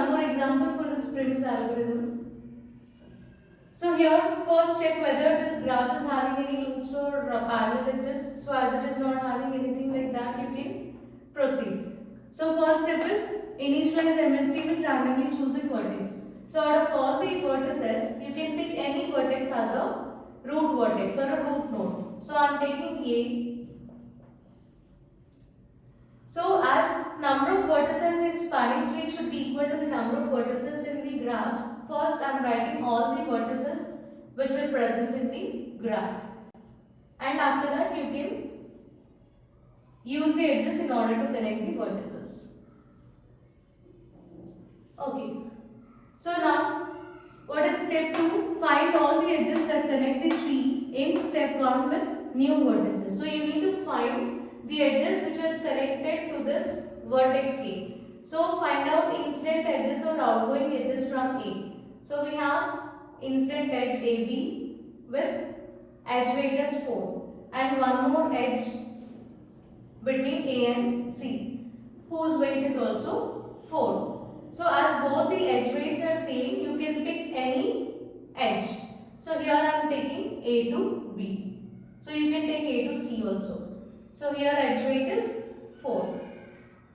one more example for this Prim's algorithm. So here, first check whether this graph is having any loops or parallel edges. So as it is not having anything like that, you can proceed. So first step is initialize MST with randomly choosing vertex. So out of all the vertices, you can pick any vertex as a root vertex or a root node. So I am taking A. So as number of vertices in spanning tree should be equal to the number of vertices in the graph, first I am writing all the vertices which are present in the graph. And after that you can use the edges in order to connect the vertices. Okay. So now what is step 2? Find all the edges that connect the tree in step 1 with new vertices. So you need to find the edges which are connected to this vertex A. So find out incident edges or outgoing edges from A. So we have incident edge AB with edge weight as 4 and one more edge between A and C whose weight is also 4. So as both the edge weights are same, you can pick any edge. So here I am taking A to B. So you can take A to C also. So here edge weight is 4.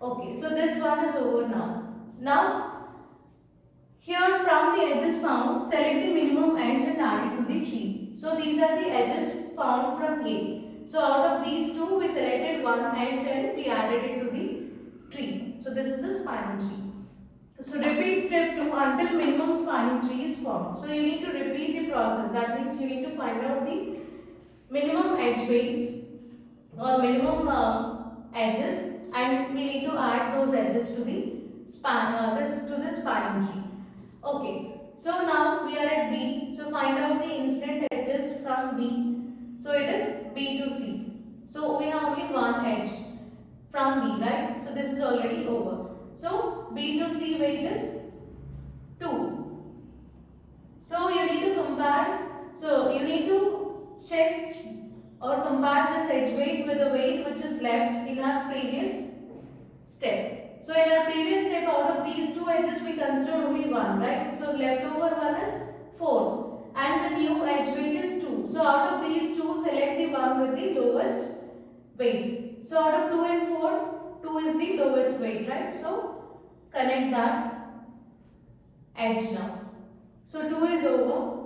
Okay, so this one is over now. Now here from the edges found, select the minimum edge and add it to the tree. So these are the edges found from A. So out of these two, we selected one edge and we added it to the tree. So this is a spanning tree. So repeat step 2 until minimum spanning tree is formed. So you need to repeat the process. That means you need to find out the minimum edge weights or minimum edges, and we need to add those edges to the spanning tree. Okay. So now we are at B. So find out the incident edges from B. So it is B to C. So we have only one edge from B, right? So this is already over. So B to C weight is 2. So you need to compare. So you need to check or compare this edge weight with the weight which is left in our previous step. So in our previous step, out of these two edges we consider only one, right? So leftover one is 4 and the new edge weight is 2. So out of these two, select the one with the lowest weight. So out of 2 and 4, 2 is the lowest weight, right? So connect that edge now. So 2 is over.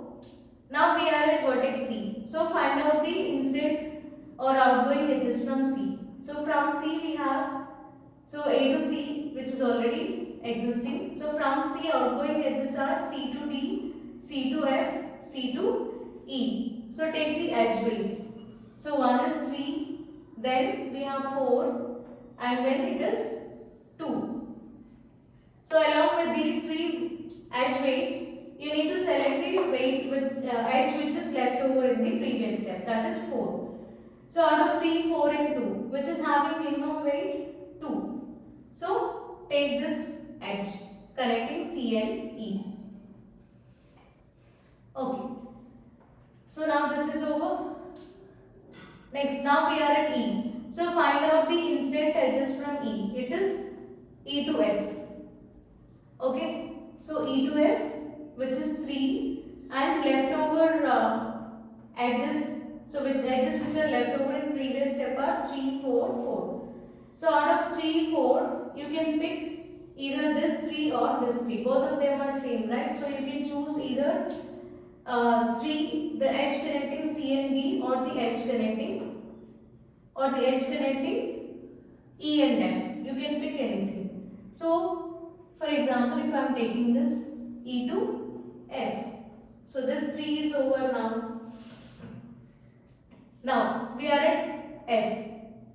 Now we are at vertex C. So find out the incident or outgoing edges from C. So from C we have A to C, which is already existing. So from C outgoing edges are C to D, C to F, C to E. So take the edge weights. So one is 3, then we have 4 and then it is 2. So along with these 3 edge weights, you need to select the weight with edge which is left over in the previous step, that is 4. So out of 3, 4 and 2, which is having minimum weight 2. So take this edge connecting C and E. Okay. So now this is over. Next, now we are at E. So find out the incident edges from E. It is E to F. Okay. So E to F, which is 3, and leftover edges. So with edges which are left over in previous step are 3, 4, 4. So out of 3, 4, you can pick either this 3 or this 3. Both of them are same, right? So you can choose either 3, the edge connecting C and D, or the edge connecting E and F. You can pick anything. So for example, if I am taking this E to F. So this 3 is over now. Now we are at F.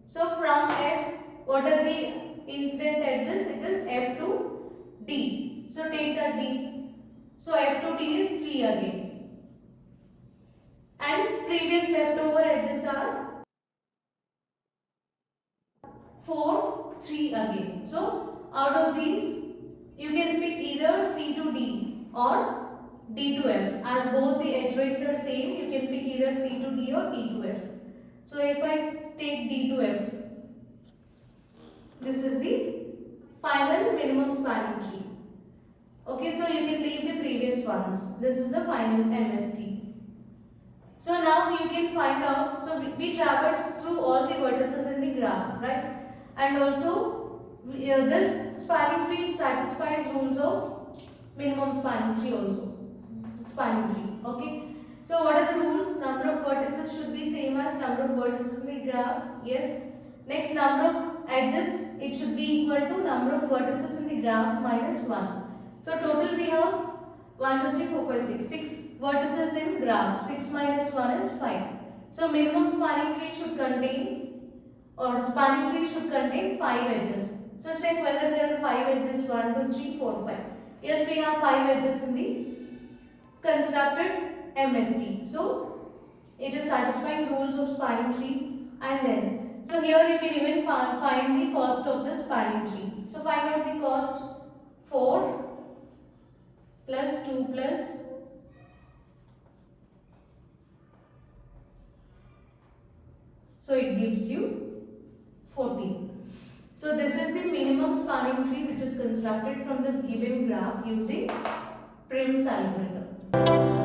So from F, what are the incident edges? It is F to D. So take that D. So F to D is 3 again. And previous leftover edges are 4, 3 again. So out of these, you can pick either C to D or D to F. As both the edge weights are same, you can pick either C to D or D to F. So if I take D to F, this is the final minimum spanning tree. Okay, so you can leave the previous ones. This is the final MST. So now you can find out, so we traverse through all the vertices in the graph, right? And also this spanning tree satisfies rules of minimum spanning tree also. Spanning tree, okay? So what are the rules? Number of vertices should be same as number of vertices in the graph, yes. Next, number of edges, it should be equal to number of vertices in the graph minus 1. So total we have 1, 2, 3, 4, 5, 6. 6 vertices in graph. 6 minus 1 is 5. So minimum spanning tree should contain, or spanning tree should contain 5 edges. So check whether there are 5 edges. 1, 2, 3, 4, 5. Yes, we have 5 edges in the constructed MST. So it is satisfying rules of spanning tree. And then, so here you can even find the cost of the spanning tree. So find out the cost. 4 plus 2 plus, so it gives you 14. So this is the minimum spanning tree which is constructed from this given graph using Prim's algorithm.